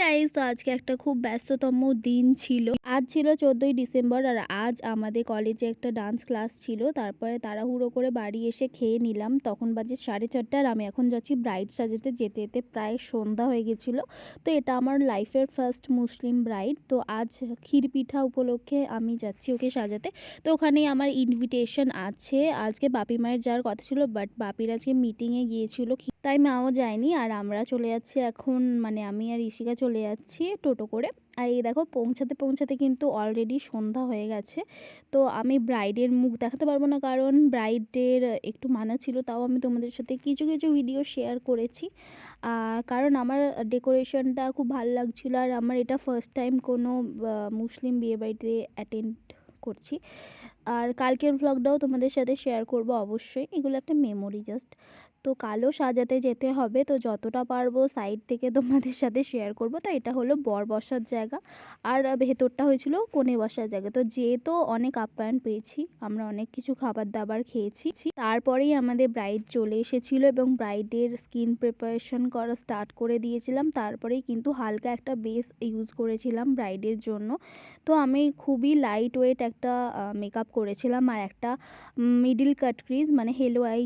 Guys, তো আজকে একটা খুব ব্যস্ততম দিন ছিল। আজ ছিল 14ই ডিসেম্বর আর আজ আমাদের কলেজে একটা ডান্স ক্লাস ছিল। তারপরে তাড়াহুড়ো করে বাড়ি এসে খেয়ে নিলাম। তখন বাজে 4:30 আর আমি এখন যাচ্ছি ব্রাইড সাজাতে। যেতে যেতে প্রায় সন্ধ্যা হয়ে গেছিলো। তো এটা আমার লাইফের ফার্স্ট মুসলিম ব্রাইড। তো আজ ক্ষীর পিঠা উপলক্ষে আমি যাচ্ছি ওকে সাজাতে। তো ওখানেই আমার ইনভিটেশন আছে। আজকে বাপি মায়ের যাওয়ার কথা ছিল, বাট বাপির আজকে মিটিংয়ে গিয়েছিল, তাই মাও যায়নি। আর আমরা চলে যাচ্ছি এখন, মানে আমি আর ইশিকা চলে যাচ্ছি টোটো করে। আর এই দেখো, পৌঁছাতে পৌঁছাতে কিন্তু অলরেডি সন্ধ্যা হয়ে গেছে। তো আমি ব্রাইডের মুখ দেখাতে পারবো না, কারণ ব্রাইডের একটু মানা ছিল। তাও আমি তোমাদের সাথে কিছু কিছু ভিডিও শেয়ার করেছি, কারণ আমার ডেকোরেশনটা খুব ভালো লাগছিলো। আর আমার এটা ফার্স্ট টাইম কোনো মুসলিম বিয়েবাড়িতে অ্যাটেন্ড করছি। আর কালকের ভ্লগটাও তোমাদের সাথে শেয়ার করব অবশ্যই। এগুলো একটা মেমোরি জাস্ট। তো কালও সাজাতে যেতে হবে, তো যতটা পারবো সাইড থেকে তোমাদের সাথে শেয়ার করব। তো এটা হলো বর বসার জায়গা, আর ভেতরটা হয়েছিল কনে বসার জায়গা। তো যেহেতু অনেক আপ্যায়ন পেয়েছি, আমরা অনেক কিছু খাবার দাবার খেয়েছি। তারপরেই আমাদের ব্রাইড চলে এসেছিলো এবং ব্রাইডের স্কিন প্রিপারেশন করা স্টার্ট করে দিয়েছিলাম। তারপরেই কিন্তু হালকা একটা বেস ইউজ করেছিলাম ব্রাইডের জন্য। তো আমি খুবই লাইট ওয়েট একটা মেকআপ করেছিলাম, আর একটা মিডিল কাট ক্রিজ মানে হেলো আই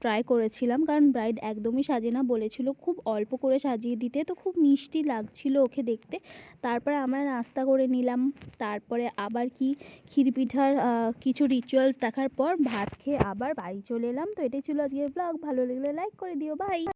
ট্রাই করেছিলাম, কারণ ব্রাইড একদমই সাজে না, বলেছিল খুব অল্প করে সাজিয়ে দিতে। তো খুব মিষ্টি লাগছিল ওকে দেখতে। তারপরে আমরা নাস্তা করে নিলাম। তারপরে আবার ক্ষীর পিঠার কিছু রিচুয়ালস দেখার পর ভাত খেয়ে আবার বাড়ি চলে এলাম। তো এটাই ছিল আজকের ব্লগ। ভালো লাগলে লাইক করে দিও। বাই।